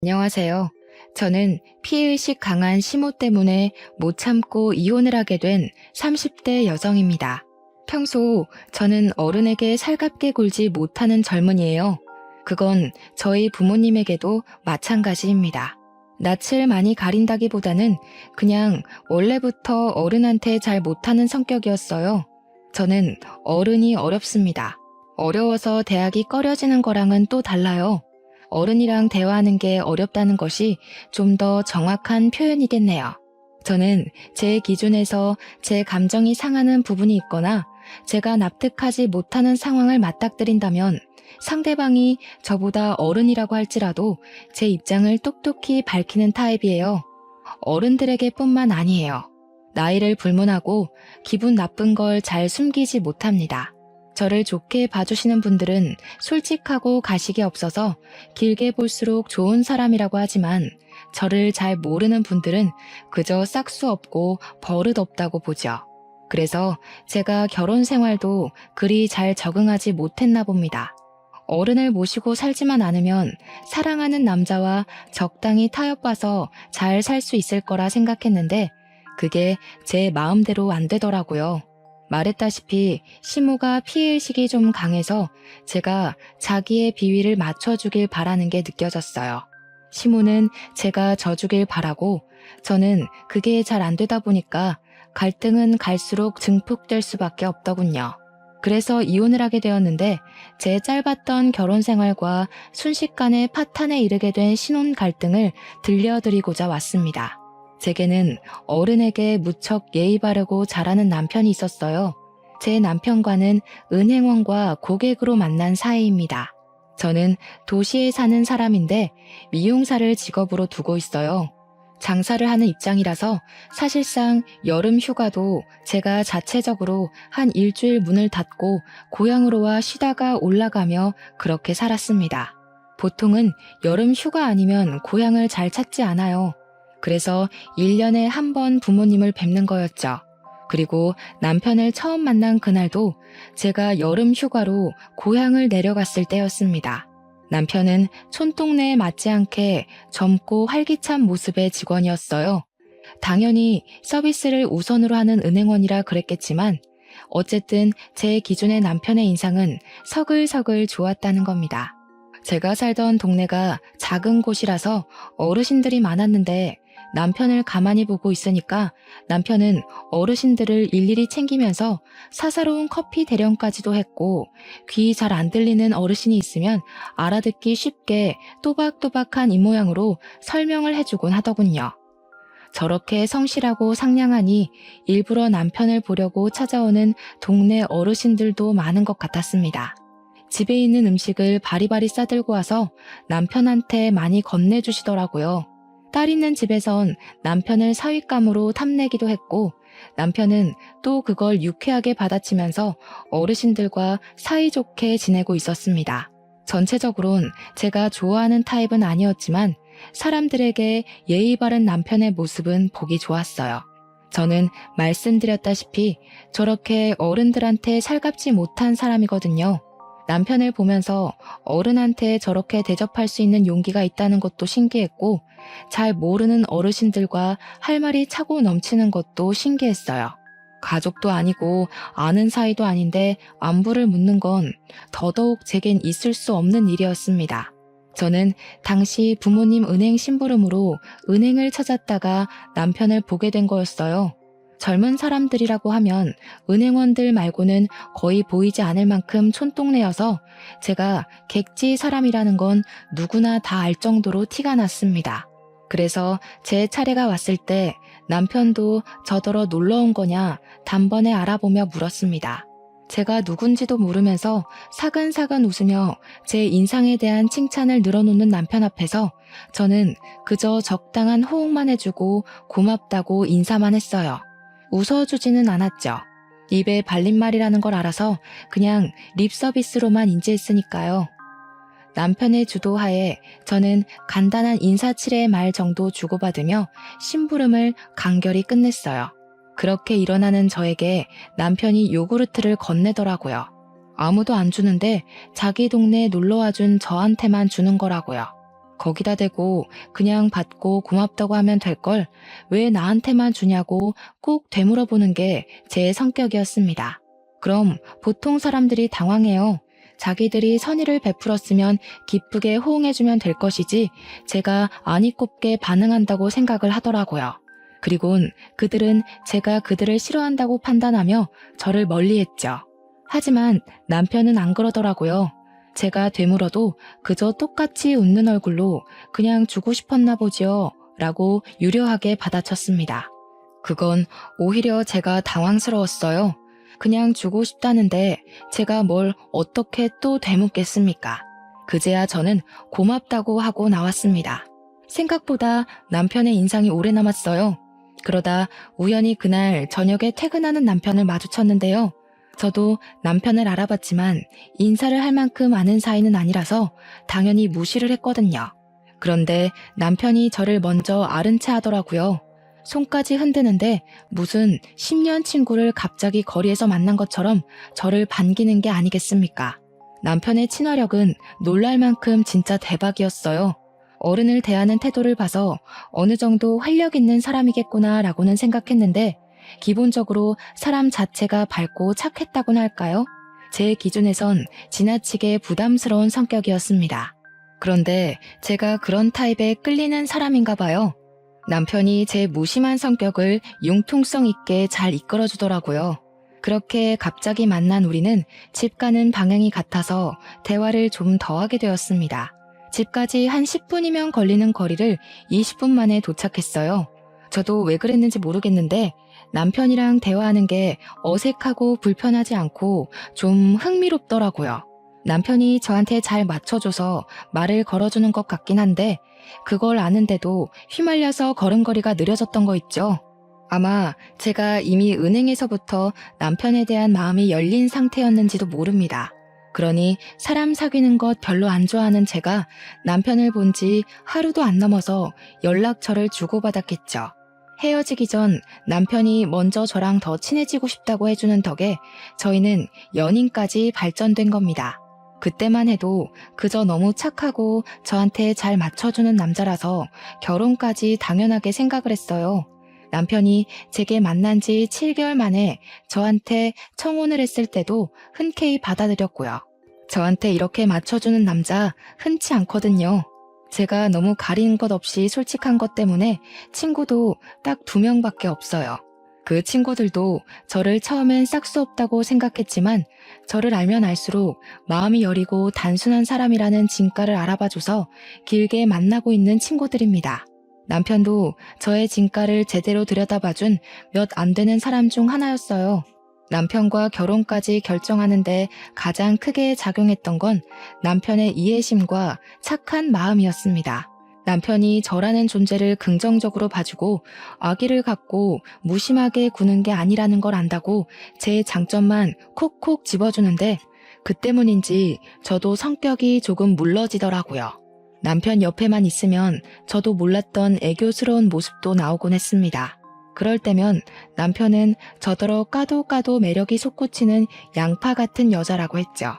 안녕하세요. 저는 피해의식 강한 시모 때문에 못 참고 이혼을 하게 된 30대 여성입니다. 평소 저는 어른에게 살갑게 굴지 못하는 젊은이에요. 그건 저희 부모님에게도 마찬가지입니다. 낯을 많이 가린다기보다는 그냥 원래부터 어른한테 잘 못하는 성격이었어요. 저는 어른이 어렵습니다. 어려워서 대학이 꺼려지는 거랑은 또 달라요. 어른이랑 대화하는 게 어렵다는 것이 좀 더 정확한 표현이겠네요. 저는 제 기준에서 제 감정이 상하는 부분이 있거나 제가 납득하지 못하는 상황을 맞닥뜨린다면 상대방이 저보다 어른이라고 할지라도 제 입장을 똑똑히 밝히는 타입이에요. 어른들에게 뿐만 아니에요. 나이를 불문하고 기분 나쁜 걸 잘 숨기지 못합니다. 저를 좋게 봐주시는 분들은 솔직하고 가식이 없어서 길게 볼수록 좋은 사람이라고 하지만 저를 잘 모르는 분들은 그저 싹수 없고 버릇 없다고 보죠. 그래서 제가 결혼 생활도 그리 잘 적응하지 못했나 봅니다. 어른을 모시고 살지만 않으면 사랑하는 남자와 적당히 타협봐서 잘 살 수 있을 거라 생각했는데 그게 제 마음대로 안 되더라고요. 말했다시피 시모가 피해의식이 좀 강해서 제가 자기의 비위를 맞춰주길 바라는 게 느껴졌어요. 시모는 제가 져주길 바라고 저는 그게 잘 안 되다 보니까 갈등은 갈수록 증폭될 수밖에 없더군요. 그래서 이혼을 하게 되었는데 제 짧았던 결혼 생활과 순식간에 파탄에 이르게 된 신혼 갈등을 들려드리고자 왔습니다. 제게는 어른에게 무척 예의 바르고 잘하는 남편이 있었어요. 제 남편과는 은행원과 고객으로 만난 사이입니다. 저는 도시에 사는 사람인데 미용사를 직업으로 두고 있어요. 장사를 하는 입장이라서 사실상 여름 휴가도 제가 자체적으로 한 일주일 문을 닫고 고향으로 와 쉬다가 올라가며 그렇게 살았습니다. 보통은 여름 휴가 아니면 고향을 잘 찾지 않아요. 그래서 1년에 한 번 부모님을 뵙는 거였죠. 그리고 남편을 처음 만난 그날도 제가 여름 휴가로 고향을 내려갔을 때였습니다. 남편은 촌동네에 맞지 않게 젊고 활기찬 모습의 직원이었어요. 당연히 서비스를 우선으로 하는 은행원이라 그랬겠지만 어쨌든 제 기준의 남편의 인상은 서글서글 좋았다는 겁니다. 제가 살던 동네가 작은 곳이라서 어르신들이 많았는데 남편을 가만히 보고 있으니까 남편은 어르신들을 일일이 챙기면서 사사로운 커피 대령까지도 했고 귀 잘 안 들리는 어르신이 있으면 알아듣기 쉽게 또박또박한 입모양으로 설명을 해주곤 하더군요. 저렇게 성실하고 상냥하니 일부러 남편을 보려고 찾아오는 동네 어르신들도 많은 것 같았습니다. 집에 있는 음식을 바리바리 싸들고 와서 남편한테 많이 건네주시더라고요. 딸 있는 집에선 남편을 사윗감으로 탐내기도 했고 남편은 또 그걸 유쾌하게 받아치면서 어르신들과 사이좋게 지내고 있었습니다. 전체적으론 제가 좋아하는 타입은 아니었지만 사람들에게 예의 바른 남편의 모습은 보기 좋았어요. 저는 말씀드렸다시피 저렇게 어른들한테 살갑지 못한 사람이거든요. 남편을 보면서 어른한테 저렇게 대접할 수 있는 용기가 있다는 것도 신기했고 잘 모르는 어르신들과 할 말이 차고 넘치는 것도 신기했어요. 가족도 아니고 아는 사이도 아닌데 안부를 묻는 건 더더욱 제겐 있을 수 없는 일이었습니다. 저는 당시 부모님 은행 심부름으로 은행을 찾았다가 남편을 보게 된 거였어요. 젊은 사람들이라고 하면 은행원들 말고는 거의 보이지 않을 만큼 촌동네여서 제가 객지 사람이라는 건 누구나 다 알 정도로 티가 났습니다. 그래서 제 차례가 왔을 때 남편도 저더러 놀러 온 거냐 단번에 알아보며 물었습니다. 제가 누군지도 모르면서 사근사근 웃으며 제 인상에 대한 칭찬을 늘어놓는 남편 앞에서 저는 그저 적당한 호응만 해주고 고맙다고 인사만 했어요. 웃어주지는 않았죠. 입에 발린 말이라는 걸 알아서 그냥 립 서비스로만 인지했으니까요. 남편의 주도하에 저는 간단한 인사치레의 말 정도 주고받으며 심부름을 간결히 끝냈어요. 그렇게 일어나는 저에게 남편이 요구르트를 건네더라고요. 아무도 안 주는데 자기 동네에 놀러와준 저한테만 주는 거라고요. 거기다 대고 그냥 받고 고맙다고 하면 될 걸 왜 나한테만 주냐고 꼭 되물어보는 게 제 성격이었습니다. 그럼 보통 사람들이 당황해요. 자기들이 선의를 베풀었으면 기쁘게 호응해주면 될 것이지 제가 아니 꼽게 반응한다고 생각을 하더라고요. 그리곤 그들은 제가 그들을 싫어한다고 판단하며 저를 멀리했죠. 하지만 남편은 안 그러더라고요. 제가 되물어도 그저 똑같이 웃는 얼굴로 그냥 주고 싶었나 보지요 라고 유려하게 받아쳤습니다. 그건 오히려 제가 당황스러웠어요. 그냥 주고 싶다는데 제가 뭘 어떻게 또 되묻겠습니까? 그제야 저는 고맙다고 하고 나왔습니다. 생각보다 남편의 인상이 오래 남았어요. 그러다 우연히 그날 저녁에 퇴근하는 남편을 마주쳤는데요. 저도 남편을 알아봤지만 인사를 할 만큼 아는 사이는 아니라서 당연히 무시를 했거든요. 그런데 남편이 저를 먼저 아른 체 하더라고요. 손까지 흔드는데 무슨 10년 친구를 갑자기 거리에서 만난 것처럼 저를 반기는 게 아니겠습니까? 남편의 친화력은 놀랄 만큼 진짜 대박이었어요. 어른을 대하는 태도를 봐서 어느 정도 활력 있는 사람이겠구나 라고는 생각했는데 기본적으로 사람 자체가 밝고 착했다고나 할까요? 제 기준에선 지나치게 부담스러운 성격이었습니다. 그런데 제가 그런 타입에 끌리는 사람인가 봐요. 남편이 제 무심한 성격을 융통성 있게 잘 이끌어주더라고요. 그렇게 갑자기 만난 우리는 집 가는 방향이 같아서 대화를 좀 더 하게 되었습니다. 집까지 한 10분이면 걸리는 거리를 20분 만에 도착했어요. 저도 왜 그랬는지 모르겠는데 남편이랑 대화하는 게 어색하고 불편하지 않고 좀 흥미롭더라고요. 남편이 저한테 잘 맞춰줘서 말을 걸어주는 것 같긴 한데 그걸 아는데도 휘말려서 걸음걸이가 느려졌던 거 있죠. 아마 제가 이미 은행에서부터 남편에 대한 마음이 열린 상태였는지도 모릅니다. 그러니 사람 사귀는 것 별로 안 좋아하는 제가 남편을 본 지 하루도 안 넘어서 연락처를 주고받았겠죠. 헤어지기 전 남편이 먼저 저랑 더 친해지고 싶다고 해주는 덕에 저희는 연인까지 발전된 겁니다. 그때만 해도 그저 너무 착하고 저한테 잘 맞춰주는 남자라서 결혼까지 당연하게 생각을 했어요. 남편이 제게 만난 지 7개월 만에 저한테 청혼을 했을 때도 흔쾌히 받아들였고요. 저한테 이렇게 맞춰주는 남자 흔치 않거든요. 제가 너무 가리는 것 없이 솔직한 것 때문에 친구도 딱 2명밖에 없어요. 그 친구들도 저를 처음엔 싹수 없다고 생각했지만 저를 알면 알수록 마음이 여리고 단순한 사람이라는 진가를 알아봐줘서 길게 만나고 있는 친구들입니다. 남편도 저의 진가를 제대로 들여다봐준 몇 안 되는 사람 중 하나였어요. 남편과 결혼까지 결정하는데 가장 크게 작용했던 건 남편의 이해심과 착한 마음이었습니다. 남편이 저라는 존재를 긍정적으로 봐주고 아기를 갖고 무심하게 구는 게 아니라는 걸 안다고 제 장점만 콕콕 집어주는데 그 때문인지 저도 성격이 조금 물러지더라고요. 남편 옆에만 있으면 저도 몰랐던 애교스러운 모습도 나오곤 했습니다. 그럴 때면 남편은 저더러 까도 매력이 솟구치는 양파 같은 여자라고 했죠.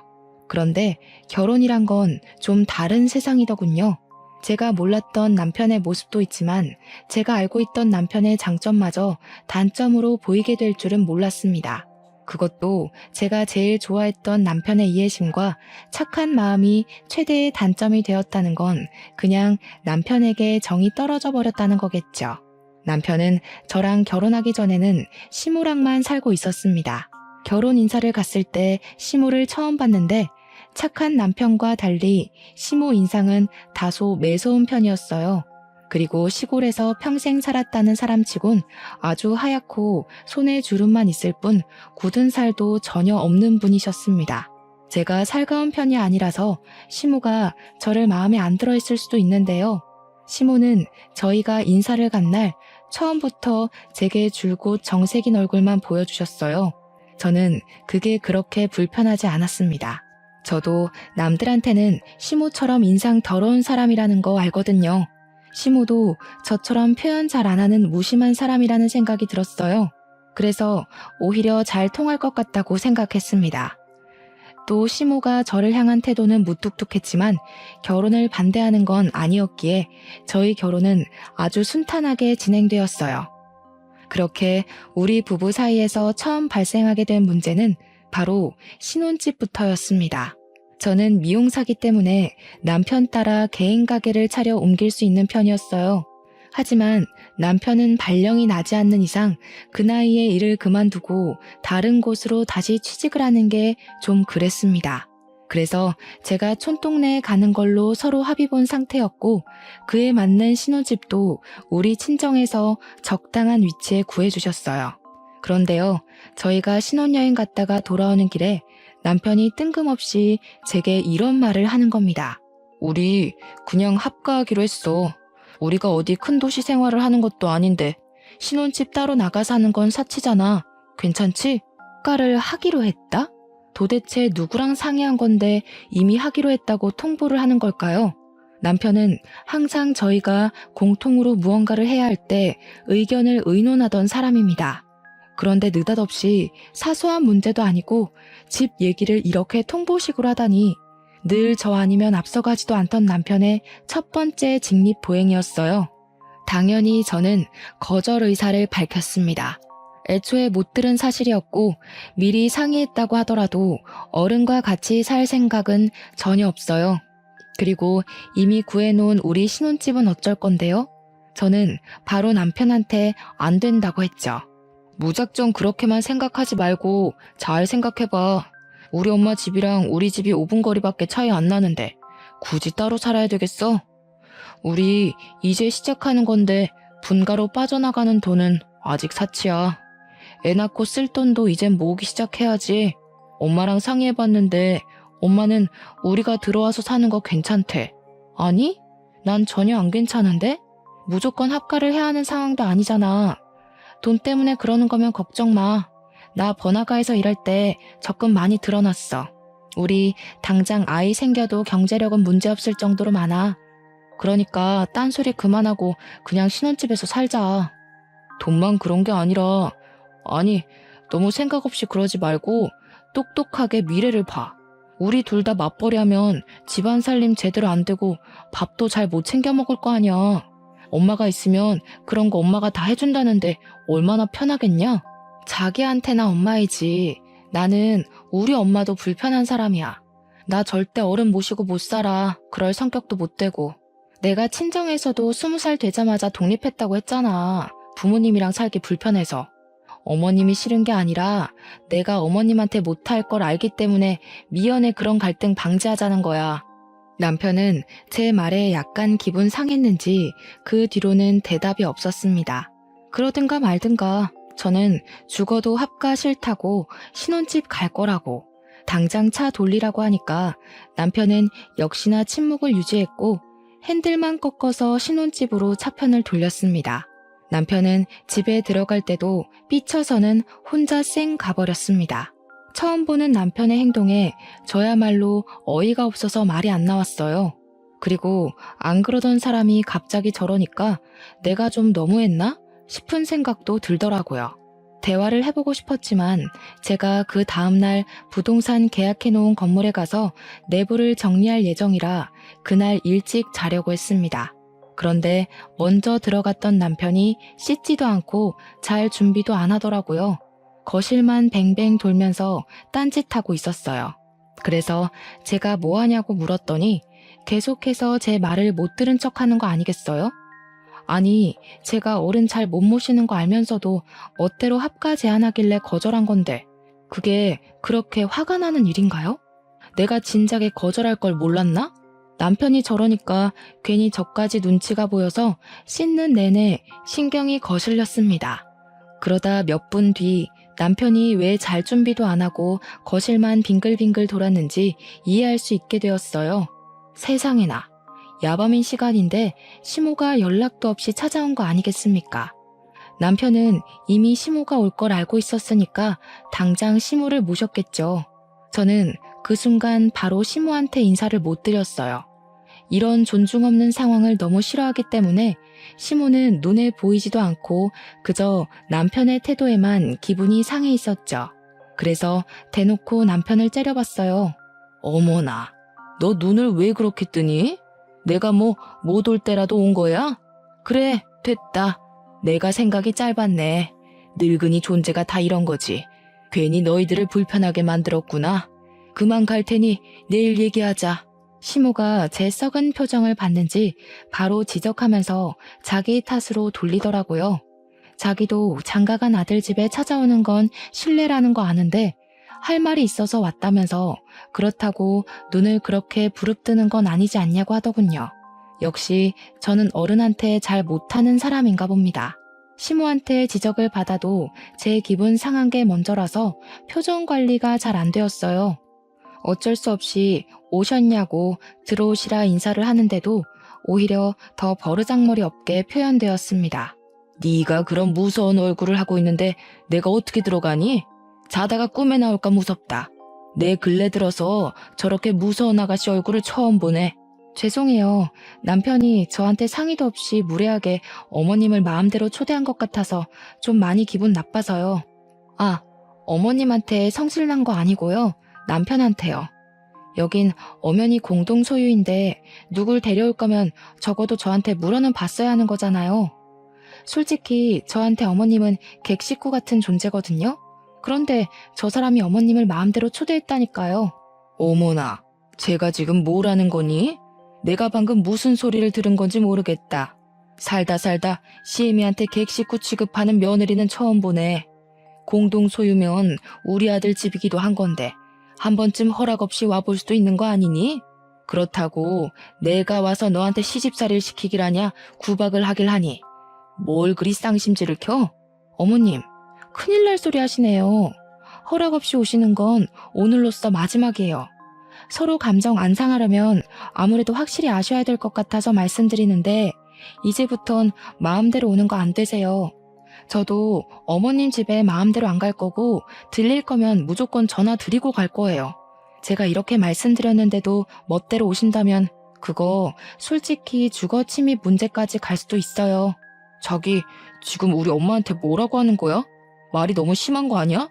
그런데 결혼이란 건 좀 다른 세상이더군요. 제가 몰랐던 남편의 모습도 있지만 제가 알고 있던 남편의 장점마저 단점으로 보이게 될 줄은 몰랐습니다. 그것도 제가 제일 좋아했던 남편의 이해심과 착한 마음이 최대의 단점이 되었다는 건 그냥 남편에게 정이 떨어져 버렸다는 거겠죠. 남편은 저랑 결혼하기 전에는 시모랑만 살고 있었습니다. 결혼 인사를 갔을 때 시모를 처음 봤는데 착한 남편과 달리 시모 인상은 다소 매서운 편이었어요. 그리고 시골에서 평생 살았다는 사람치곤 아주 하얗고 손에 주름만 있을 뿐 굳은 살도 전혀 없는 분이셨습니다. 제가 살가운 편이 아니라서 시모가 저를 마음에 안 들어 했을 수도 있는데요. 시모는 저희가 인사를 간 날 처음부터 제게 줄곧 정색인 얼굴만 보여주셨어요. 저는 그게 그렇게 불편하지 않았습니다. 저도 남들한테는 시모처럼 인상 더러운 사람이라는 거 알거든요. 시모도 저처럼 표현 잘 안 하는 무심한 사람이라는 생각이 들었어요. 그래서 오히려 잘 통할 것 같다고 생각했습니다. 또 시모가 저를 향한 태도는 무뚝뚝했지만 결혼을 반대하는 건 아니었기에 저희 결혼은 아주 순탄하게 진행되었어요. 그렇게 우리 부부 사이에서 처음 발생하게 된 문제는 바로 신혼집부터였습니다. 저는 미용사기 때문에 남편 따라 개인 가게를 차려 옮길 수 있는 편이었어요. 하지만 남편은 발령이 나지 않는 이상 그 나이에 일을 그만두고 다른 곳으로 다시 취직을 하는 게 좀 그랬습니다. 그래서 제가 촌동네에 가는 걸로 서로 합의 본 상태였고 그에 맞는 신혼집도 우리 친정에서 적당한 위치에 구해주셨어요. 그런데요, 저희가 신혼여행 갔다가 돌아오는 길에 남편이 뜬금없이 제게 이런 말을 하는 겁니다. 우리 그냥 합가하기로 했어. 우리가 어디 큰 도시 생활을 하는 것도 아닌데 신혼집 따로 나가 사는 건 사치잖아. 괜찮지? 합가를 하기로 했다? 도대체 누구랑 상의한 건데 이미 하기로 했다고 통보를 하는 걸까요? 남편은 항상 저희가 공통으로 무언가를 해야 할 때 의견을 의논하던 사람입니다. 그런데 느닷없이 사소한 문제도 아니고 집 얘기를 이렇게 통보식으로 하다니 늘 저 아니면 앞서가지도 않던 남편의 첫 번째 직립보행이었어요. 당연히 저는 거절 의사를 밝혔습니다. 애초에 못 들은 사실이었고 미리 상의했다고 하더라도 어른과 같이 살 생각은 전혀 없어요. 그리고 이미 구해놓은 우리 신혼집은 어쩔 건데요? 저는 바로 남편한테 안 된다고 했죠. 무작정 그렇게만 생각하지 말고 잘 생각해봐. 우리 엄마 집이랑 우리 집이 5분 거리밖에 차이 안 나는데 굳이 따로 살아야 되겠어? 우리 이제 시작하는 건데 분가로 빠져나가는 돈은 아직 사치야. 애 낳고 쓸 돈도 이젠 모으기 시작해야지. 엄마랑 상의해봤는데 엄마는 우리가 들어와서 사는 거 괜찮대. 아니? 난 전혀 안 괜찮은데? 무조건 합가를 해야 하는 상황도 아니잖아. 돈 때문에 그러는 거면 걱정 마. 나 번화가에서 일할 때 적금 많이 들어놨어. 우리 당장 아이 생겨도 경제력은 문제없을 정도로 많아. 그러니까 딴소리 그만하고 그냥 신혼집에서 살자. 돈만 그런 게 아니라 아니 너무 생각 없이 그러지 말고 똑똑하게 미래를 봐. 우리 둘 다 맞벌이 하면 집안 살림 제대로 안 되고 밥도 잘 못 챙겨 먹을 거 아니야. 엄마가 있으면 그런 거 엄마가 다 해준다는데 얼마나 편하겠냐? 자기한테나 엄마이지. 나는 우리 엄마도 불편한 사람이야. 나 절대 어른 모시고 못 살아. 그럴 성격도 못 되고. 내가 친정에서도 20살 되자마자 독립했다고 했잖아. 부모님이랑 살기 불편해서. 어머님이 싫은 게 아니라 내가 어머님한테 못할 걸 알기 때문에 미연에 그런 갈등 방지하자는 거야. 남편은 제 말에 약간 기분 상했는지 그 뒤로는 대답이 없었습니다. 그러든가 말든가 저는 죽어도 합가 싫다고 신혼집 갈 거라고 당장 차 돌리라고 하니까 남편은 역시나 침묵을 유지했고 핸들만 꺾어서 신혼집으로 차편을 돌렸습니다. 남편은 집에 들어갈 때도 삐쳐서는 혼자 쌩 가버렸습니다. 처음 보는 남편의 행동에 저야말로 어이가 없어서 말이 안 나왔어요. 그리고 안 그러던 사람이 갑자기 저러니까 내가 좀 너무했나 싶은 생각도 들더라고요. 대화를 해보고 싶었지만 제가 그 다음날 부동산 계약해놓은 건물에 가서 내부를 정리할 예정이라 그날 일찍 자려고 했습니다. 그런데 먼저 들어갔던 남편이 씻지도 않고 잘 준비도 안 하더라고요. 거실만 뱅뱅 돌면서 딴짓하고 있었어요. 그래서 제가 뭐 하냐고 물었더니 계속해서 제 말을 못 들은 척하는 거 아니겠어요? 아니, 제가 어른 잘 못 모시는 거 알면서도 멋대로 합가 제안하길래 거절한 건데 그게 그렇게 화가 나는 일인가요? 내가 진작에 거절할 걸 몰랐나? 남편이 저러니까 괜히 저까지 눈치가 보여서 씻는 내내 신경이 거슬렸습니다. 그러다 몇 분 뒤 남편이 왜 잘 준비도 안 하고 거실만 빙글빙글 돌았는지 이해할 수 있게 되었어요. 세상에나. 야밤인 시간인데 시모가 연락도 없이 찾아온 거 아니겠습니까? 남편은 이미 시모가 올 걸 알고 있었으니까 당장 시모를 모셨겠죠. 저는 그 순간 바로 시모한테 인사를 못 드렸어요. 이런 존중 없는 상황을 너무 싫어하기 때문에 시모는 눈에 보이지도 않고 그저 남편의 태도에만 기분이 상해 있었죠. 그래서 대놓고 남편을 째려봤어요. 어머나, 너 눈을 왜 그렇게 뜨니? 내가 뭐 못 올 때라도 온 거야? 그래, 됐다. 내가 생각이 짧았네. 늙은이 존재가 다 이런 거지. 괜히 너희들을 불편하게 만들었구나. 그만 갈 테니 내일 얘기하자. 시모가 제 썩은 표정을 봤는지 바로 지적하면서 자기 탓으로 돌리더라고요. 자기도 장가간 아들 집에 찾아오는 건 실례라는 거 아는데 할 말이 있어서 왔다면서 그렇다고 눈을 그렇게 부릅뜨는 건 아니지 않냐고 하더군요. 역시 저는 어른한테 잘 못하는 사람인가 봅니다. 시모한테 지적을 받아도 제 기분 상한 게 먼저라서 표정 관리가 잘 안 되었어요. 어쩔 수 없이 오셨냐고 들어오시라 인사를 하는데도 오히려 더 버르장머리 없게 표현되었습니다. 네가 그런 무서운 얼굴을 하고 있는데 내가 어떻게 들어가니? 자다가 꿈에 나올까 무섭다. 내 근래 들어서 저렇게 무서운 아가씨 얼굴을 처음 보네. 죄송해요. 남편이 저한테 상의도 없이 무례하게 어머님을 마음대로 초대한 것 같아서 좀 많이 기분 나빠서요. 아, 어머님한테 성질난 거 아니고요. 남편한테요. 여긴 엄연히 공동 소유인데 누굴 데려올 거면 적어도 저한테 물어는 봤어야 하는 거잖아요. 솔직히 저한테 어머님은 객식구 같은 존재거든요. 그런데 저 사람이 어머님을 마음대로 초대했다니까요. 어머나, 제가 지금 뭘 하는 거니? 내가 방금 무슨 소리를 들은 건지 모르겠다. 살다 시애미한테 객식구 취급하는 며느리는 처음 보네. 공동 소유면 우리 아들 집이기도 한 건데 한 번쯤 허락 없이 와볼 수도 있는 거 아니니? 그렇다고 내가 와서 너한테 시집살이를 시키길 하냐 구박을 하길 하니 뭘 그리 쌍심지를 켜? 어머님, 큰일 날 소리 하시네요. 허락 없이 오시는 건 오늘로써 마지막이에요. 서로 감정 안 상하려면 아무래도 확실히 아셔야 될 것 같아서 말씀드리는데 이제부턴 마음대로 오는 거 안 되세요. 저도 어머님 집에 마음대로 안 갈 거고 들릴 거면 무조건 전화 드리고 갈 거예요. 제가 이렇게 말씀드렸는데도 멋대로 오신다면 그거 솔직히 주거 침입 문제까지 갈 수도 있어요. 자기 지금 우리 엄마한테 뭐라고 하는 거야? 말이 너무 심한 거 아니야?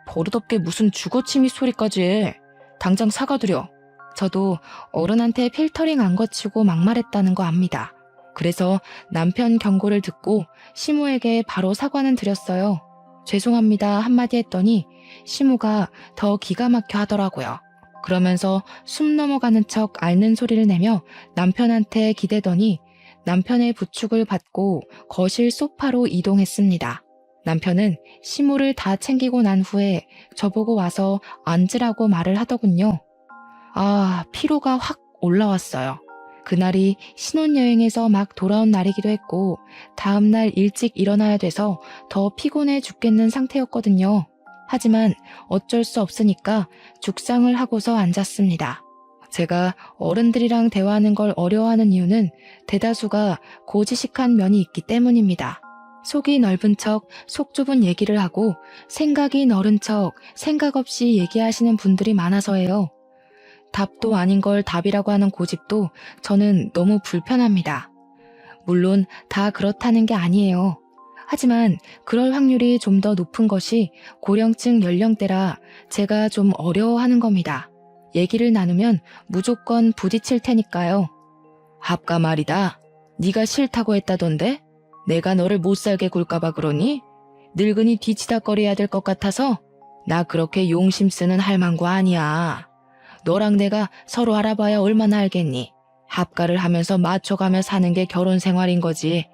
버릇없게 무슨 주거 침입 소리까지 해. 당장 사과드려. 저도 어른한테 필터링 안 거치고 막말했다는 거 압니다. 그래서 남편 경고를 듣고 시모에게 바로 사과는 드렸어요. 죄송합니다 한마디 했더니 시모가 더 기가 막혀 하더라고요. 그러면서 숨 넘어가는 척 앓는 소리를 내며 남편한테 기대더니 남편의 부축을 받고 거실 소파로 이동했습니다. 남편은 시모를 다 챙기고 난 후에 저보고 와서 앉으라고 말을 하더군요. 아, 피로가 확 올라왔어요. 그날이 신혼여행에서 막 돌아온 날이기도 했고 다음날 일찍 일어나야 돼서 더 피곤해 죽겠는 상태였거든요. 하지만 어쩔 수 없으니까 죽상을 하고서 앉았습니다. 제가 어른들이랑 대화하는 걸 어려워하는 이유는 대다수가 고지식한 면이 있기 때문입니다. 속이 넓은 척 속 좁은 얘기를 하고 생각이 너른 척 생각 없이 얘기하시는 분들이 많아서예요. 답도 아닌 걸 답이라고 하는 고집도 저는 너무 불편합니다. 물론 다 그렇다는 게 아니에요. 하지만 그럴 확률이 좀 더 높은 것이 고령층 연령대라 제가 좀 어려워하는 겁니다. 얘기를 나누면 무조건 부딪힐 테니까요. 합가 말이다. 네가 싫다고 했다던데? 내가 너를 못 살게 굴까봐 그러니? 늙은이 뒤치다거려야 될 것 같아서? 나 그렇게 용심 쓰는 할망구 아니야. 너랑 내가 서로 알아봐야 얼마나 알겠니? 합가를 하면서 맞춰가며 사는 게 결혼 생활인 거지.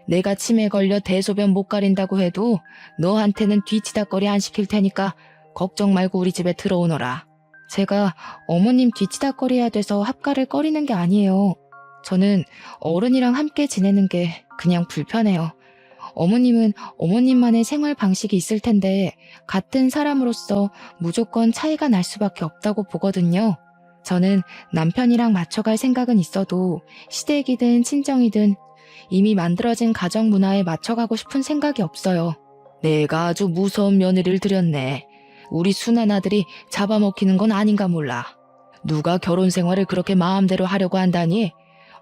내가 치매 걸려 대소변 못 가린다고 해도 너한테는 뒤치다거리 안 시킬 테니까 걱정 말고 우리 집에 들어오너라. 제가 어머님 뒤치다거려야 돼서 합가를 꺼리는 게 아니에요. 저는 어른이랑 함께 지내는 게 그냥 불편해요. 어머님은 어머님만의 생활 방식이 있을 텐데 같은 사람으로서 무조건 차이가 날 수밖에 없다고 보거든요. 저는 남편이랑 맞춰갈 생각은 있어도 시댁이든 친정이든 이미 만들어진 가정 문화에 맞춰가고 싶은 생각이 없어요. 내가 아주 무서운 며느리를 들였네. 우리 순한 아들이 잡아먹히는 건 아닌가 몰라. 누가 결혼 생활을 그렇게 마음대로 하려고 한다니?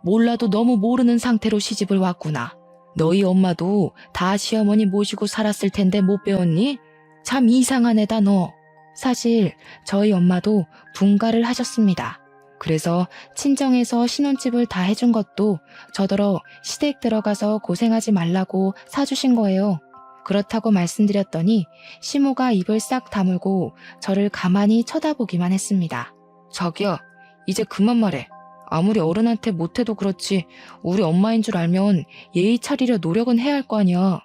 몰라도 너무 모르는 상태로 시집을 왔구나. 너희 엄마도 다 시어머니 모시고 살았을 텐데 못 배웠니? 참 이상한 애다 너. 사실 저희 엄마도 분가를 하셨습니다. 그래서 친정에서 신혼집을 다 해준 것도 저더러 시댁 들어가서 고생하지 말라고 사주신 거예요. 그렇다고 말씀드렸더니 시모가 입을 싹 다물고 저를 가만히 쳐다보기만 했습니다. 자기야, 이제 그만 말해. 아무리 어른한테 못해도 그렇지 우리 엄마인 줄 알면 예의 차리려 노력은 해야 할 거 아니야.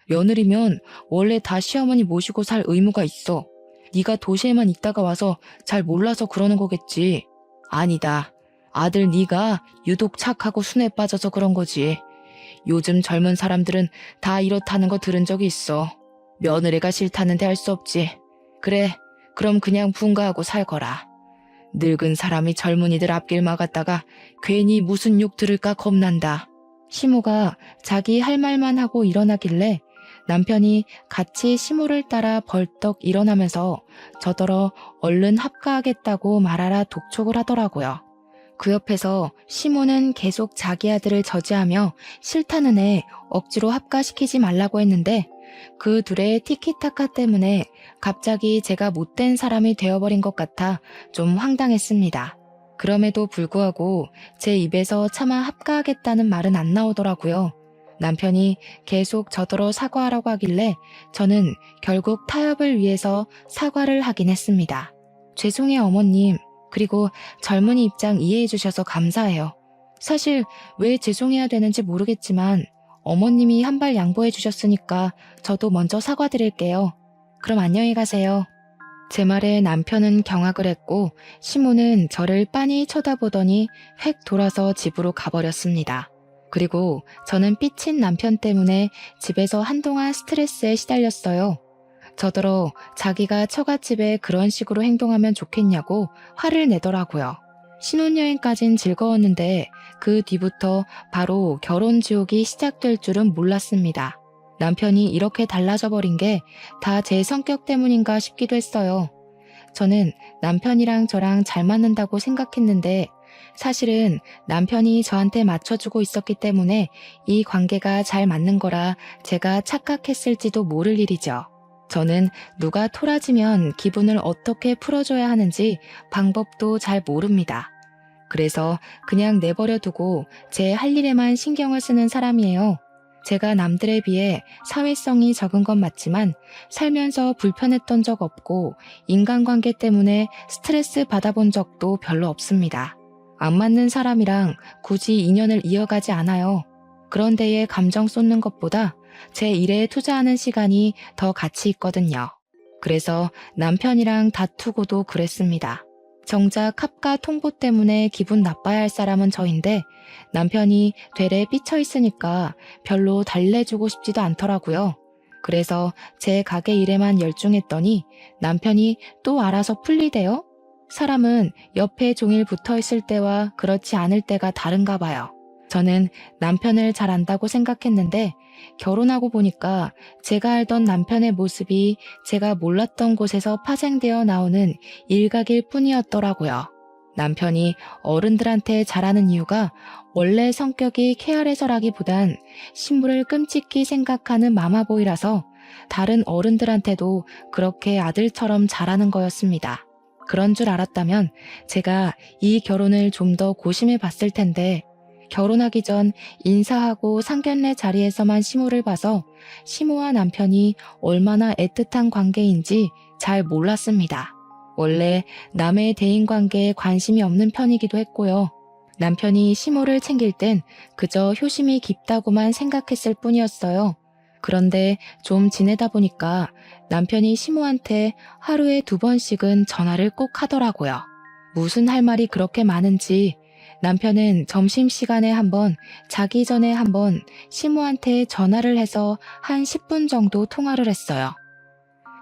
며느리면 원래 다 시어머니 모시고 살 의무가 있어. 네가 도시에만 있다가 와서 잘 몰라서 그러는 거겠지. 아니다. 아들 네가 유독 착하고 순해 빠져서 그런 거지. 요즘 젊은 사람들은 다 이렇다는 거 들은 적이 있어. 며느리가 싫다는데 할 수 없지. 그래, 그럼 그냥 분가하고 살거라. 늙은 사람이 젊은이들 앞길 막았다가 괜히 무슨 욕 들을까 겁난다. 시모가 자기 할 말만 하고 일어나길래 남편이 같이 시모를 따라 벌떡 일어나면서 저더러 얼른 합가하겠다고 말하라 독촉을 하더라고요. 그 옆에서 시모는 계속 자기 아들을 저지하며 싫다는 애 억지로 합가시키지 말라고 했는데 그 둘의 티키타카 때문에 갑자기 제가 못된 사람이 되어버린 것 같아 좀 황당했습니다. 그럼에도 불구하고 제 입에서 차마 합가하겠다는 말은 안 나오더라고요. 남편이 계속 저더러 사과하라고 하길래 저는 결국 타협을 위해서 사과를 하긴 했습니다. 죄송해요 어머님. 그리고 젊은이 입장 이해해 주셔서 감사해요. 사실 왜 죄송해야 되는지 모르겠지만 어머님이 한 발 양보해 주셨으니까 저도 먼저 사과드릴게요. 그럼 안녕히 가세요. 제 말에 남편은 경악을 했고 시모는 저를 빤히 쳐다보더니 획 돌아서 집으로 가버렸습니다. 그리고 저는 삐친 남편 때문에 집에서 한동안 스트레스에 시달렸어요. 저더러 자기가 처갓집에 그런 식으로 행동하면 좋겠냐고 화를 내더라고요. 신혼여행까진 즐거웠는데 그 뒤부터 바로 결혼 지옥이 시작될 줄은 몰랐습니다. 남편이 이렇게 달라져 버린 게 다 제 성격 때문인가 싶기도 했어요. 저는 남편이랑 저랑 잘 맞는다고 생각했는데 사실은 남편이 저한테 맞춰주고 있었기 때문에 이 관계가 잘 맞는 거라 제가 착각했을지도 모를 일이죠. 저는 누가 토라지면 기분을 어떻게 풀어줘야 하는지 방법도 잘 모릅니다. 그래서 그냥 내버려 두고 제 할 일에만 신경을 쓰는 사람이에요. 제가 남들에 비해 사회성이 적은 건 맞지만 살면서 불편했던 적 없고 인간관계 때문에 스트레스 받아본 적도 별로 없습니다. 안 맞는 사람이랑 굳이 인연을 이어가지 않아요. 그런 데에 감정 쏟는 것보다 제 일에 투자하는 시간이 더 가치 있거든요. 그래서 남편이랑 다투고도 그랬습니다. 정작 합가 통보 때문에 기분 나빠야 할 사람은 저인데 남편이 되레 삐쳐 있으니까 별로 달래주고 싶지도 않더라고요. 그래서 제 가게 일에만 열중했더니 남편이 또 알아서 풀리대요? 사람은 옆에 종일 붙어 있을 때와 그렇지 않을 때가 다른가 봐요. 저는 남편을 잘 안다고 생각했는데 결혼하고 보니까 제가 알던 남편의 모습이 제가 몰랐던 곳에서 파생되어 나오는 일각일 뿐이었더라고요. 남편이 어른들한테 잘하는 이유가 원래 성격이 쾌활해서라기보단 신부를 끔찍히 생각하는 마마보이라서 다른 어른들한테도 그렇게 아들처럼 잘하는 거였습니다. 그런 줄 알았다면 제가 이 결혼을 좀 더 고심해 봤을 텐데 결혼하기 전 인사하고 상견례 자리에서만 시모를 봐서 시모와 남편이 얼마나 애틋한 관계인지 잘 몰랐습니다. 원래 남의 대인관계에 관심이 없는 편이기도 했고요. 남편이 시모를 챙길 땐 그저 효심이 깊다고만 생각했을 뿐이었어요. 그런데 좀 지내다 보니까 남편이 시모한테 하루에 2번씩은 전화를 꼭 하더라고요. 무슨 할 말이 그렇게 많은지 남편은 점심시간에 한 번, 자기 전에 한 번 시모한테 전화를 해서 한 10분 정도 통화를 했어요.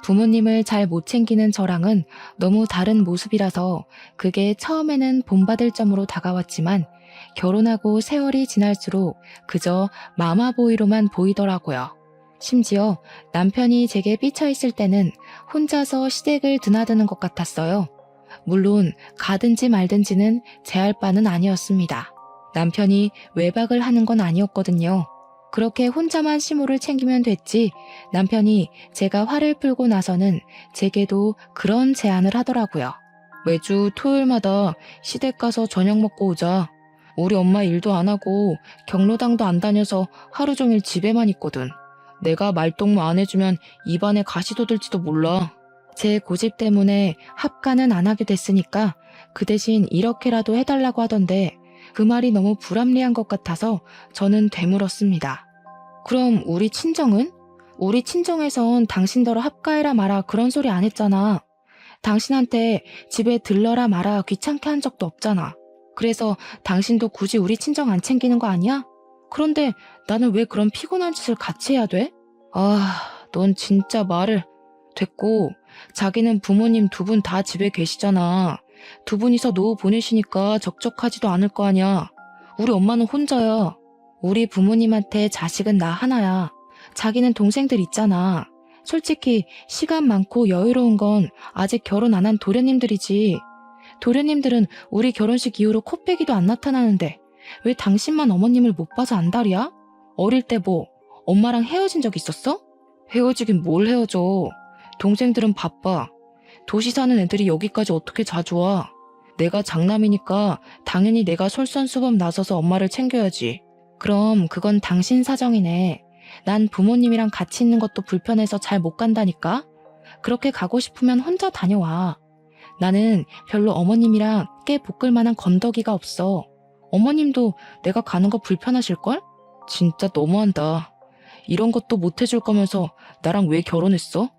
부모님을 잘 못 챙기는 저랑은 너무 다른 모습이라서 그게 처음에는 본받을 점으로 다가왔지만 결혼하고 세월이 지날수록 그저 마마보이로만 보이더라고요. 심지어 남편이 제게 삐쳐있을 때는 혼자서 시댁을 드나드는 것 같았어요. 물론 가든지 말든지는 제할 바는 아니었습니다. 남편이 외박을 하는 건 아니었거든요. 그렇게 혼자만 시모를 챙기면 됐지 남편이 제가 화를 풀고 나서는 제게도 그런 제안을 하더라고요. 매주 토요일마다 시댁 가서 저녁 먹고 오자. 우리 엄마 일도 안 하고 경로당도 안 다녀서 하루 종일 집에만 있거든. 내가 말동무 안 해주면 입안에 가시 돋을지도 몰라. 제 고집 때문에 합가는 안 하게 됐으니까 그 대신 이렇게라도 해달라고 하던데 그 말이 너무 불합리한 것 같아서 저는 되물었습니다. 그럼 우리 친정은? 우리 친정에선 당신더러 합가해라 마라 그런 소리 안 했잖아. 당신한테 집에 들러라 마라 귀찮게 한 적도 없잖아. 그래서 당신도 굳이 우리 친정 안 챙기는 거 아니야? 그런데 나는 왜 그런 피곤한 짓을 같이 해야 돼? 넌 진짜 말을... 됐고, 자기는 부모님 두 분 다 집에 계시잖아. 두 분이서 노후 보내시니까 적적하지도 않을 거 아니야. 우리 엄마는 혼자야. 우리 부모님한테 자식은 나 하나야. 자기는 동생들 있잖아. 솔직히 시간 많고 여유로운 건 아직 결혼 안 한 도련님들이지. 도련님들은 우리 결혼식 이후로 코빼기도 안 나타나는데 왜 당신만 어머님을 못 봐서 안달이야? 어릴 때 뭐 엄마랑 헤어진 적 있었어? 헤어지긴 뭘 헤어져. 동생들은 바빠. 도시 사는 애들이 여기까지 어떻게 자주 와. 내가 장남이니까 당연히 내가 솔선수범 나서서 엄마를 챙겨야지. 그럼 그건 당신 사정이네. 난 부모님이랑 같이 있는 것도 불편해서 잘 못 간다니까. 그렇게 가고 싶으면 혼자 다녀와. 나는 별로 어머님이랑 깨 볶을 만한 건더기가 없어. 어머님도 내가 가는 거 불편하실걸? 진짜 너무한다. 이런 것도 못 해줄 거면서 나랑 왜 결혼했어?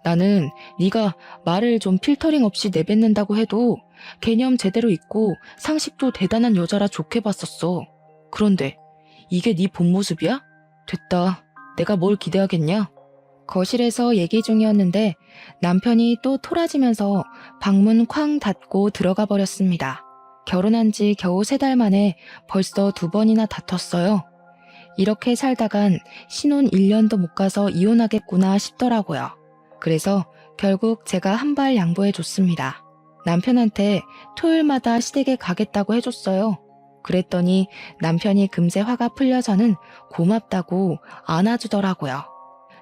나는 네가 말을 좀 필터링 없이 내뱉는다고 해도 개념 제대로 있고 상식도 대단한 여자라 좋게 봤었어. 그런데 이게 네 본 모습이야? 됐다. 내가 뭘 기대하겠냐? 거실에서 얘기 중이었는데 남편이 또 토라지면서 방문 쾅 닫고 들어가 버렸습니다. 결혼한 지 겨우 3달 만에 벌써 2번이나 다퉜어요. 이렇게 살다간 신혼 1년도 못 가서 이혼하겠구나 싶더라고요. 그래서 결국 제가 한 발 양보해 줬습니다. 남편한테 토요일마다 시댁에 가겠다고 해줬어요. 그랬더니 남편이 금세 화가 풀려서는 고맙다고 안아주더라고요.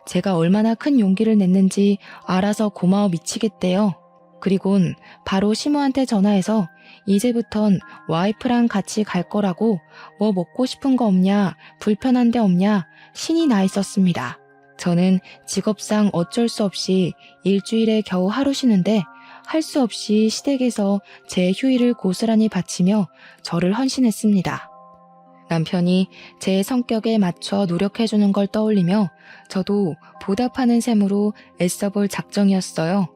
제가 얼마나 큰 용기를 냈는지 알아서 고마워 미치겠대요. 그리곤 바로 시모한테 전화해서 이제부턴 와이프랑 같이 갈 거라고 뭐 먹고 싶은 거 없냐, 불편한 데 없냐 신이 나 있었습니다. 저는 직업상 어쩔 수 없이 일주일에 겨우 하루 쉬는데 할 수 없이 시댁에서 제 휴일을 고스란히 바치며 저를 헌신했습니다. 남편이 제 성격에 맞춰 노력해주는 걸 떠올리며 저도 보답하는 셈으로 애써볼 작정이었어요.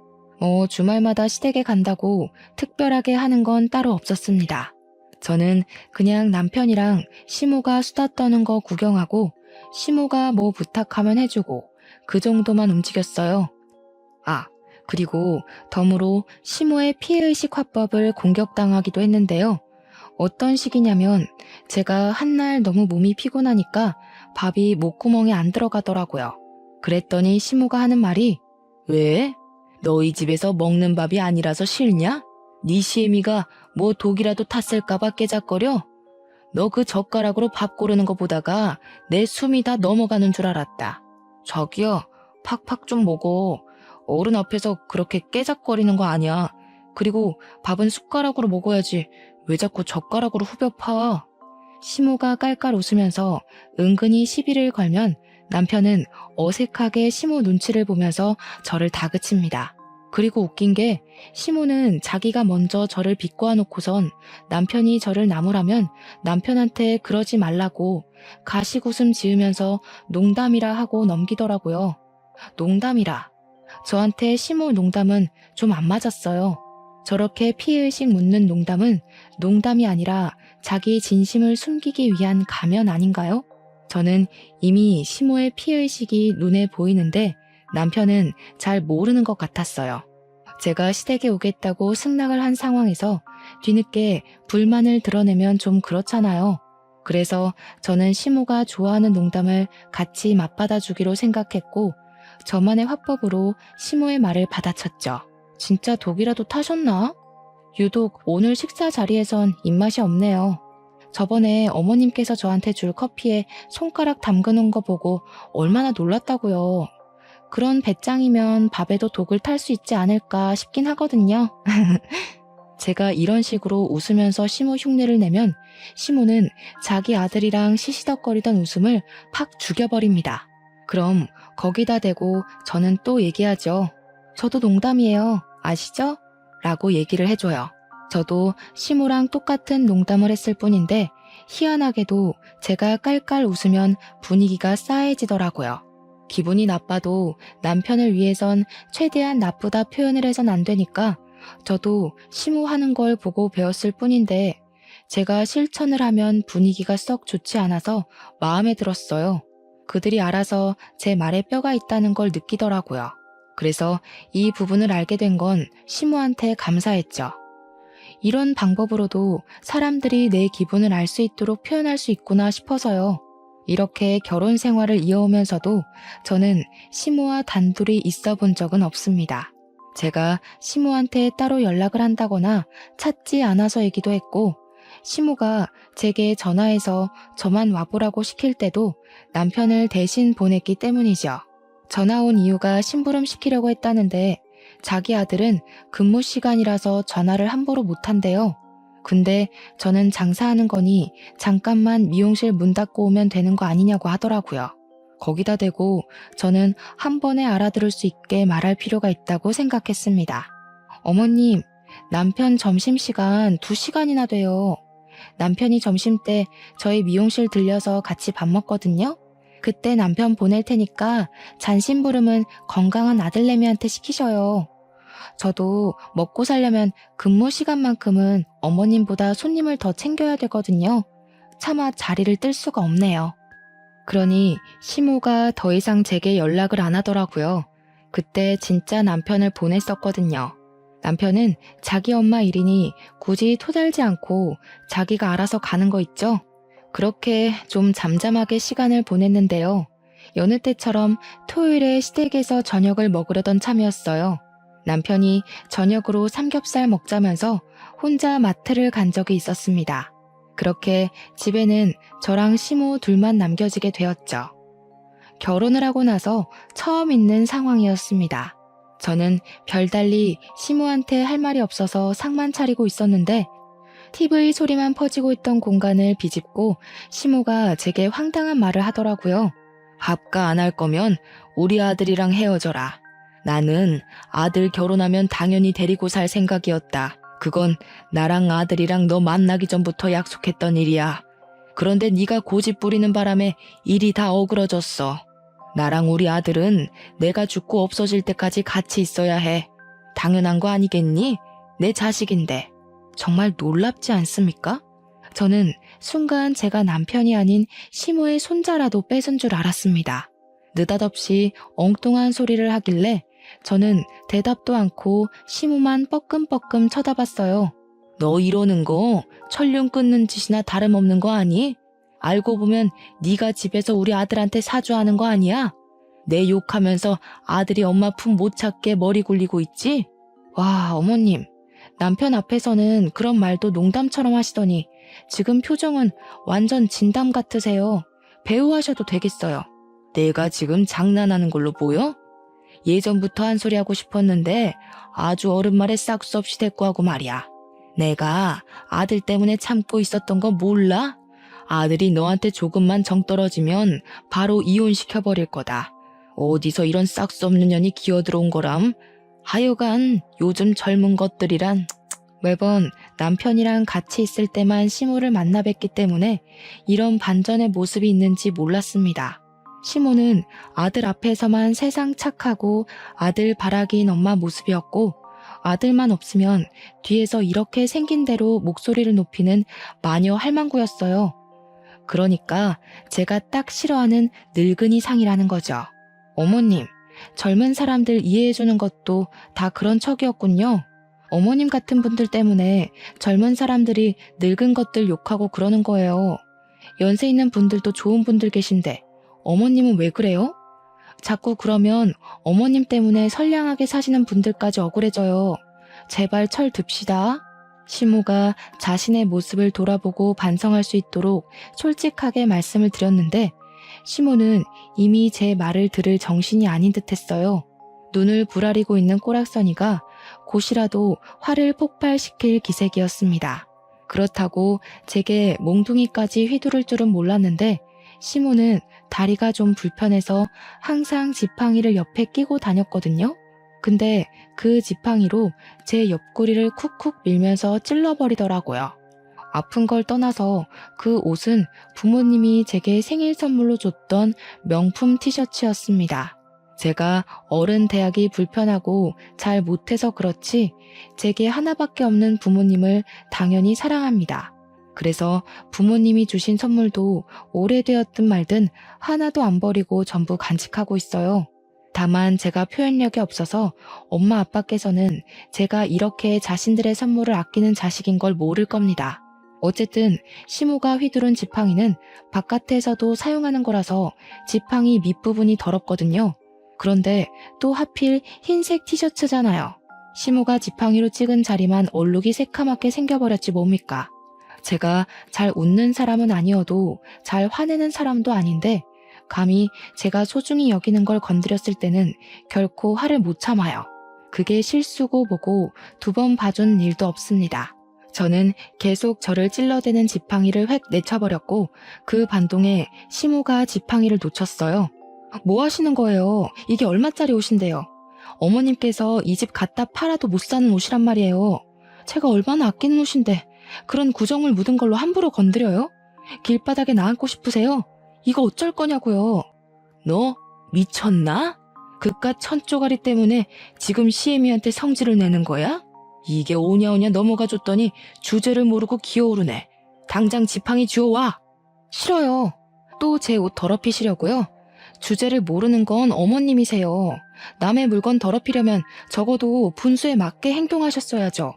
주말마다 시댁에 간다고 특별하게 하는 건 따로 없었습니다. 저는 그냥 남편이랑 시모가 수다 떠는 거 구경하고 시모가 뭐 부탁하면 해주고 그 정도만 움직였어요. 그리고 덤으로 시모의 피해의식 화법을 공격당하기도 했는데요. 어떤 식이냐면 제가 한날 너무 몸이 피곤하니까 밥이 목구멍에 안 들어가더라고요. 그랬더니 시모가 하는 말이 왜? 너희 집에서 먹는 밥이 아니라서 싫냐? 네 시애미가 뭐 독이라도 탔을까봐 깨작거려? 너 그 젓가락으로 밥 고르는 거 보다가 내 숨이 다 넘어가는 줄 알았다. 자기야, 팍팍 좀 먹어. 어른 앞에서 그렇게 깨작거리는 거 아니야. 그리고 밥은 숟가락으로 먹어야지. 왜 자꾸 젓가락으로 후벼 파? 시모가 깔깔 웃으면서 은근히 시비를 걸면 남편은 어색하게 시모 눈치를 보면서 저를 다그칩니다. 그리고 웃긴 게 시모는 자기가 먼저 저를 비꼬아 놓고선 남편이 저를 나무라면 남편한테 그러지 말라고 가식웃음 지으면서 농담이라 하고 넘기더라고요. 농담이라. 저한테 시모 농담은 좀 안 맞았어요. 저렇게 피해의식 묻는 농담은 농담이 아니라 자기 진심을 숨기기 위한 가면 아닌가요? 저는 이미 시모의 피해의식이 눈에 보이는데 남편은 잘 모르는 것 같았어요. 제가 시댁에 오겠다고 승낙을 한 상황에서 뒤늦게 불만을 드러내면 좀 그렇잖아요. 그래서 저는 시모가 좋아하는 농담을 같이 맞받아주기로 생각했고 저만의 화법으로 시모의 말을 받아쳤죠. 진짜 독이라도 타셨나? 유독 오늘 식사 자리에선 입맛이 없네요. 저번에 어머님께서 저한테 줄 커피에 손가락 담그는 거 보고 얼마나 놀랐다고요. 그런 배짱이면 밥에도 독을 탈 수 있지 않을까 싶긴 하거든요. 제가 이런 식으로 웃으면서 시모 흉내를 내면 시모는 자기 아들이랑 시시덕거리던 웃음을 팍 죽여버립니다. 그럼 거기다 대고 저는 또 얘기하죠. 저도 농담이에요. 아시죠? 라고 얘기를 해줘요. 저도 시모랑 똑같은 농담을 했을 뿐인데 희한하게도 제가 깔깔 웃으면 분위기가 싸해지더라고요. 기분이 나빠도 남편을 위해선 최대한 나쁘다 표현을 해선 안 되니까 저도 시무하는 걸 보고 배웠을 뿐인데 제가 실천을 하면 분위기가 썩 좋지 않아서 마음에 들었어요. 그들이 알아서 제 말에 뼈가 있다는 걸 느끼더라고요. 그래서 이 부분을 알게 된 건 시무한테 감사했죠. 이런 방법으로도 사람들이 내 기분을 알 수 있도록 표현할 수 있구나 싶어서요. 이렇게 결혼 생활을 이어오면서도 저는 시무와 단둘이 있어 본 적은 없습니다. 제가 시무한테 따로 연락을 한다거나 찾지 않아서이기도 했고, 시무가 제게 전화해서 저만 와보라고 시킬 때도 남편을 대신 보냈기 때문이죠. 전화 온 이유가 심부름 시키려고 했다는데 자기 아들은 근무 시간이라서 전화를 함부로 못한대요. 근데 저는 장사하는 거니 잠깐만 미용실 문 닫고 오면 되는 거 아니냐고 하더라고요. 거기다 대고 저는 한 번에 알아들을 수 있게 말할 필요가 있다고 생각했습니다. 어머님, 남편 점심시간 2시간이나 돼요. 남편이 점심때 저희 미용실 들려서 같이 밥 먹거든요. 그때 남편 보낼 테니까 잔심부름은 건강한 아들내미한테 시키셔요. 저도 먹고 살려면 근무 시간만큼은 어머님보다 손님을 더 챙겨야 되거든요. 차마 자리를 뜰 수가 없네요. 그러니 시모가 더 이상 제게 연락을 안 하더라고요. 그때 진짜 남편을 보냈었거든요. 남편은 자기 엄마 일이니 굳이 토달지 않고 자기가 알아서 가는 거 있죠? 그렇게 좀 잠잠하게 시간을 보냈는데요. 여느 때처럼 토요일에 시댁에서 저녁을 먹으려던 참이었어요. 남편이 저녁으로 삼겹살 먹자면서 혼자 마트를 간 적이 있었습니다. 그렇게 집에는 저랑 시모 둘만 남겨지게 되었죠. 결혼을 하고 나서 처음 있는 상황이었습니다. 저는 별달리 시모한테 할 말이 없어서 상만 차리고 있었는데 TV 소리만 퍼지고 있던 공간을 비집고 시모가 제게 황당한 말을 하더라고요. 합가 안 할 거면 우리 아들이랑 헤어져라. 나는 아들 결혼하면 당연히 데리고 살 생각이었다. 그건 나랑 아들이랑 너 만나기 전부터 약속했던 일이야. 그런데 네가 고집 부리는 바람에 일이 다 어그러졌어. 나랑 우리 아들은 내가 죽고 없어질 때까지 같이 있어야 해. 당연한 거 아니겠니? 내 자식인데. 정말 놀랍지 않습니까? 저는 순간 제가 남편이 아닌 시모의 손자라도 뺏은 줄 알았습니다. 느닷없이 엉뚱한 소리를 하길래 저는 대답도 않고 시모만 뻐끔뻐끔 쳐다봤어요. 너 이러는 거 천륜 끊는 짓이나 다름없는 거 아니? 알고 보면 네가 집에서 우리 아들한테 사주하는 거 아니야? 내 욕하면서 아들이 엄마 품 못 찾게 머리 굴리고 있지? 와, 어머님. 남편 앞에서는 그런 말도 농담처럼 하시더니 지금 표정은 완전 진담 같으세요. 배우 하셔도 되겠어요. 내가 지금 장난하는 걸로 보여? 예전부터 한 소리 하고 싶었는데 아주 어른 말에 싹수 없이 대꾸하고 말이야. 내가 아들 때문에 참고 있었던 거 몰라? 아들이 너한테 조금만 정 떨어지면 바로 이혼시켜버릴 거다. 어디서 이런 싹수 없는 년이 기어들어온 거람? 하여간 요즘 젊은 것들이란 매번 남편이랑 같이 있을 때만 시모를 만나 뵙기 때문에 이런 반전의 모습이 있는지 몰랐습니다. 시모는 아들 앞에서만 세상 착하고 아들 바라기인 엄마 모습이었고 아들만 없으면 뒤에서 이렇게 생긴 대로 목소리를 높이는 마녀 할망구였어요. 그러니까 제가 딱 싫어하는 늙은이 상이라는 거죠. 어머님, 젊은 사람들 이해해주는 것도 다 그런 척이었군요. 어머님 같은 분들 때문에 젊은 사람들이 늙은 것들 욕하고 그러는 거예요. 연세 있는 분들도 좋은 분들 계신데 어머님은 왜 그래요? 자꾸 그러면 어머님 때문에 선량하게 사시는 분들까지 억울해져요. 제발 철 듭시다. 시모가 자신의 모습을 돌아보고 반성할 수 있도록 솔직하게 말씀을 드렸는데 시모는 이미 제 말을 들을 정신이 아닌 듯했어요. 눈을 부라리고 있는 꼬락서니가 곧이라도 화를 폭발시킬 기색이었습니다. 그렇다고 제게 몽둥이까지 휘두를 줄은 몰랐는데 시모는 다리가 좀 불편해서 항상 지팡이를 옆에 끼고 다녔거든요. 근데 그 지팡이로 제 옆구리를 쿡쿡 밀면서 찔러버리더라고요. 아픈 걸 떠나서 그 옷은 부모님이 제게 생일 선물로 줬던 명품 티셔츠였습니다. 제가 어른 대하기 불편하고 잘 못해서 그렇지 제게 하나밖에 없는 부모님을 당연히 사랑합니다. 그래서 부모님이 주신 선물도 오래되었든 말든 하나도 안 버리고 전부 간직하고 있어요. 다만 제가 표현력이 없어서 엄마 아빠께서는 제가 이렇게 자신들의 선물을 아끼는 자식인 걸 모를 겁니다. 어쨌든 시모가 휘두른 지팡이는 바깥에서도 사용하는 거라서 지팡이 밑부분이 더럽거든요. 그런데 또 하필 흰색 티셔츠잖아요. 시모가 지팡이로 찍은 자리만 얼룩이 새카맣게 생겨버렸지 뭡니까. 제가 잘 웃는 사람은 아니어도 잘 화내는 사람도 아닌데 감히 제가 소중히 여기는 걸 건드렸을 때는 결코 화를 못 참아요. 그게 실수고 뭐고 2번 봐준 일도 없습니다. 저는 계속 저를 찔러대는 지팡이를 획 내쳐버렸고 그 반동에 시모가 지팡이를 놓쳤어요. 뭐 하시는 거예요? 이게 얼마짜리 옷인데요? 어머님께서 이 집 갖다 팔아도 못 사는 옷이란 말이에요. 제가 얼마나 아끼는 옷인데 그런 구정물 묻은 걸로 함부로 건드려요? 길바닥에 놔앉고 싶으세요? 이거 어쩔 거냐고요. 너 미쳤나? 그깟 천쪼가리 때문에 지금 시애미한테 성질을 내는 거야? 이게 오냐오냐 넘어가 줬더니 주제를 모르고 기어오르네. 당장 지팡이 주워와. 싫어요. 또 제 옷 더럽히시려고요? 주제를 모르는 건 어머님이세요. 남의 물건 더럽히려면 적어도 분수에 맞게 행동하셨어야죠.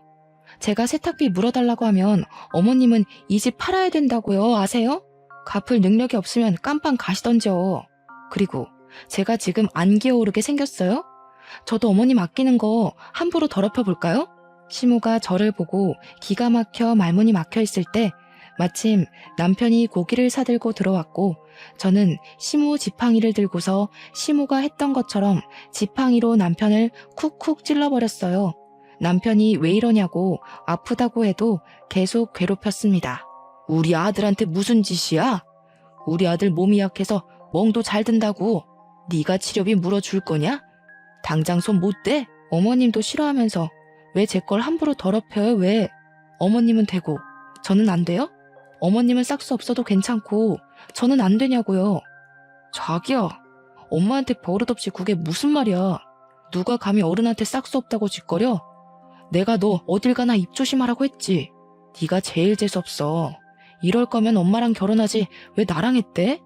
제가 세탁비 물어달라고 하면 어머님은 이 집 팔아야 된다고요. 아세요? 갚을 능력이 없으면 깜빵 가시던지요. 그리고 제가 지금 안 기어오르게 생겼어요? 저도 어머님 아끼는 거 함부로 더럽혀 볼까요? 시모가 저를 보고 기가 막혀 말문이 막혀 있을 때 마침 남편이 고기를 사들고 들어왔고 저는 시모 지팡이를 들고서 시모가 했던 것처럼 지팡이로 남편을 쿡쿡 찔러버렸어요. 남편이 왜 이러냐고 아프다고 해도 계속 괴롭혔습니다. 우리 아들한테 무슨 짓이야? 우리 아들 몸이 약해서 멍도 잘 든다고. 네가 치료비 물어줄 거냐? 당장 손 못 대? 어머님도 싫어하면서 왜 제 걸 함부로 더럽혀요? 왜? 어머님은 되고 저는 안 돼요? 어머님은 싹수 없어도 괜찮고 저는 안 되냐고요. 자기야, 엄마한테 버릇없이 그게 무슨 말이야. 누가 감히 어른한테 싹수 없다고 짓거려? 내가 너 어딜 가나 입 조심하라고 했지. 네가 제일 재수없어. 이럴 거면 엄마랑 결혼하지 왜 나랑 했대?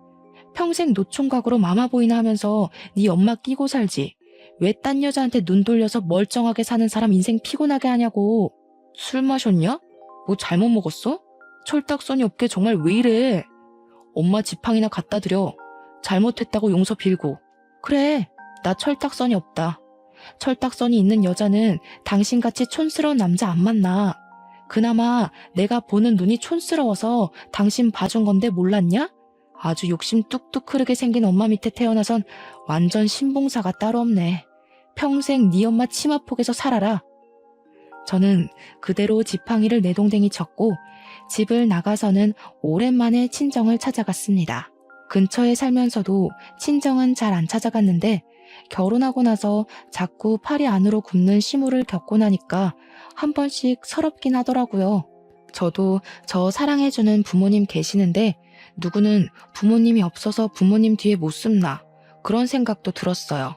평생 노총각으로 마마보이나 하면서 네 엄마 끼고 살지. 왜 딴 여자한테 눈 돌려서 멀쩡하게 사는 사람 인생 피곤하게 하냐고. 술 마셨냐? 뭐 잘못 먹었어? 철딱서니 없게 정말 왜 이래? 엄마 지팡이나 갖다 드려. 잘못했다고 용서 빌고. 그래, 나 철딱서니 없다. 철딱서니 있는 여자는 당신같이 촌스러운 남자 안 만나. 그나마 내가 보는 눈이 촌스러워서 당신 봐준 건데 몰랐냐? 아주 욕심 뚝뚝 흐르게 생긴 엄마 밑에 태어나선 완전 신봉사가 따로 없네. 평생 네 엄마 치마폭에서 살아라. 저는 그대로 지팡이를 내동댕이 쳤고 집을 나가서는 오랜만에 친정을 찾아갔습니다. 근처에 살면서도 친정은 잘 안 찾아갔는데 결혼하고 나서 자꾸 팔이 안으로 굽는 시무를 겪고 나니까 한 번씩 서럽긴 하더라고요. 저도 저 사랑해주는 부모님 계시는데 누구는 부모님이 없어서 부모님 뒤에 못 숨나 그런 생각도 들었어요.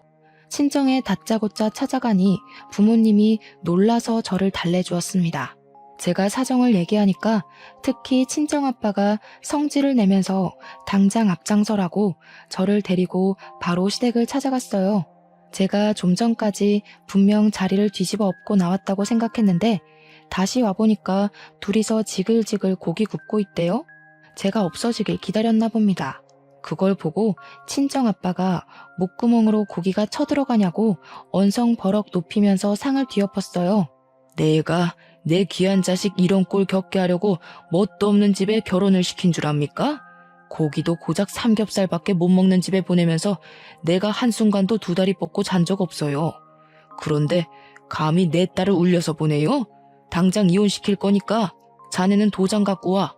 친정에 다짜고짜 찾아가니 부모님이 놀라서 저를 달래주었습니다. 제가 사정을 얘기하니까 특히 친정아빠가 성질을 내면서 당장 앞장서라고 저를 데리고 바로 시댁을 찾아갔어요. 제가 좀 전까지 분명 자리를 뒤집어 엎고 나왔다고 생각했는데 다시 와보니까 둘이서 지글지글 고기 굽고 있대요. 제가 없어지길 기다렸나 봅니다. 그걸 보고 친정아빠가 목구멍으로 고기가 쳐들어가냐고 언성버럭 높이면서 상을 뒤엎었어요. 내가 내 귀한 자식 이런 꼴 겪게 하려고 뭣도 없는 집에 결혼을 시킨 줄 압니까? 고기도 고작 삼겹살밖에 못 먹는 집에 보내면서 내가 한순간도 두 다리 뻗고 잔 적 없어요. 그런데 감히 내 딸을 울려서 보내요? 당장 이혼시킬 거니까 자네는 도장 갖고 와.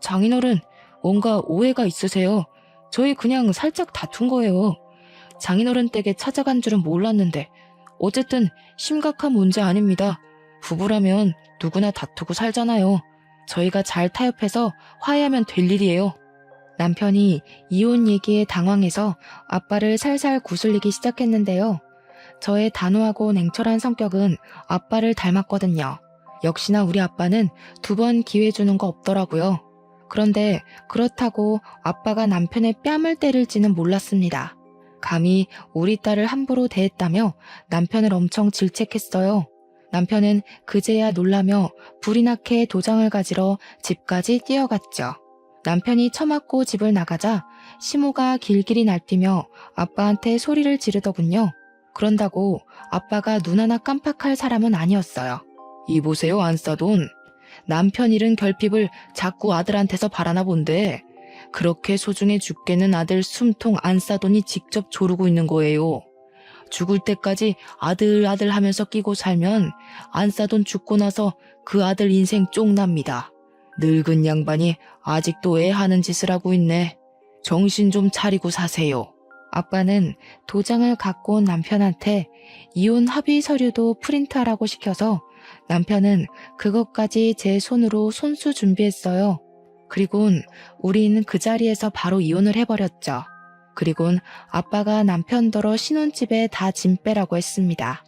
장인어른, 뭔가 오해가 있으세요. 저희 그냥 살짝 다툰 거예요. 장인어른 댁에 찾아간 줄은 몰랐는데 어쨌든 심각한 문제 아닙니다. 부부라면 누구나 다투고 살잖아요. 저희가 잘 타협해서 화해하면 될 일이에요. 남편이 이혼 얘기에 당황해서 아빠를 살살 구슬리기 시작했는데요. 저의 단호하고 냉철한 성격은 아빠를 닮았거든요. 역시나 우리 아빠는 2번 기회 주는 거 없더라고요. 그런데 그렇다고 아빠가 남편의 뺨을 때릴지는 몰랐습니다. 감히 우리 딸을 함부로 대했다며 남편을 엄청 질책했어요. 남편은 그제야 놀라며 불이 나게 도장을 가지러 집까지 뛰어갔죠. 남편이 처맞고 집을 나가자 시모가 길길이 날뛰며 아빠한테 소리를 지르더군요. 그런다고 아빠가 눈 하나 깜빡할 사람은 아니었어요. 이보세요, 안싸돈. 남편 잃은 결핍을 자꾸 아들한테서 바라나 본데 그렇게 소중해 죽겠는 아들 숨통 안싸돈이 직접 조르고 있는 거예요. 죽을 때까지 아들 하면서 끼고 살면 안싸돈 죽고 나서 그 아들 인생 쫑납니다. 늙은 양반이 아직도 애 하는 짓을 하고 있네. 정신 좀 차리고 사세요. 아빠는 도장을 갖고 온 남편한테 이혼 합의 서류도 프린트하라고 시켜서 남편은 그것까지 제 손으로 손수 준비했어요. 그리곤 우린 그 자리에서 바로 이혼을 해버렸죠. 그리곤 아빠가 남편더러 신혼집에 다 짐 빼라고 했습니다.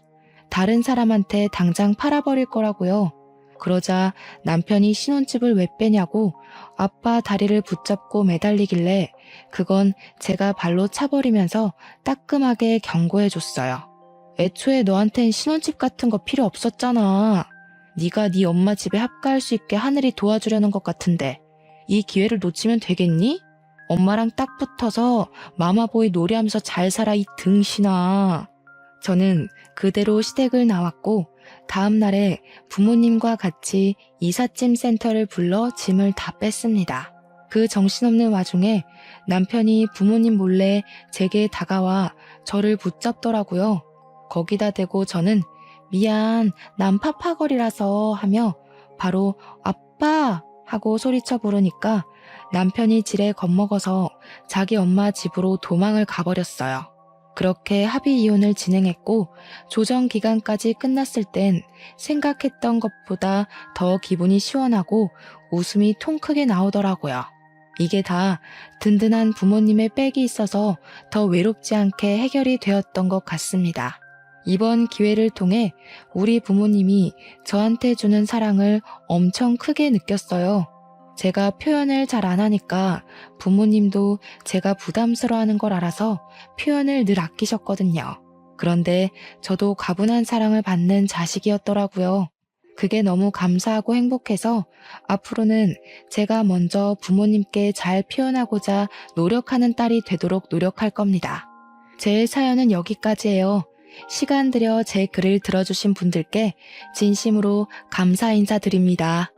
다른 사람한테 당장 팔아버릴 거라고요. 그러자 남편이 신혼집을 왜 빼냐고 아빠 다리를 붙잡고 매달리길래 그건 제가 발로 차버리면서 따끔하게 경고해줬어요. 애초에 너한텐 신혼집 같은 거 필요 없었잖아. 네가 네 엄마 집에 합가할 수 있게 하늘이 도와주려는 것 같은데 이 기회를 놓치면 되겠니? 엄마랑 딱 붙어서 마마보이 노래하면서 잘 살아 이 등신아. 저는 그대로 시댁을 나왔고 다음 날에 부모님과 같이 이삿짐 센터를 불러 짐을 다 뺐습니다. 그 정신없는 와중에 남편이 부모님 몰래 제게 다가와 저를 붙잡더라고요. 거기다 대고 저는 미안, 난 파파거리라서 하며 바로 아빠 하고 소리쳐 부르니까 남편이 지레 겁먹어서 자기 엄마 집으로 도망을 가버렸어요. 그렇게 합의 이혼을 진행했고 조정 기간까지 끝났을 땐 생각했던 것보다 더 기분이 시원하고 웃음이 통 크게 나오더라고요. 이게 다 든든한 부모님의 백이 있어서 더 외롭지 않게 해결이 되었던 것 같습니다. 이번 기회를 통해 우리 부모님이 저한테 주는 사랑을 엄청 크게 느꼈어요. 제가 표현을 잘 안 하니까 부모님도 제가 부담스러워하는 걸 알아서 표현을 늘 아끼셨거든요. 그런데 저도 가분한 사랑을 받는 자식이었더라고요. 그게 너무 감사하고 행복해서 앞으로는 제가 먼저 부모님께 잘 표현하고자 노력하는 딸이 되도록 노력할 겁니다. 제 사연은 여기까지예요. 시간 들여 제 글을 들어주신 분들께 진심으로 감사 인사드립니다.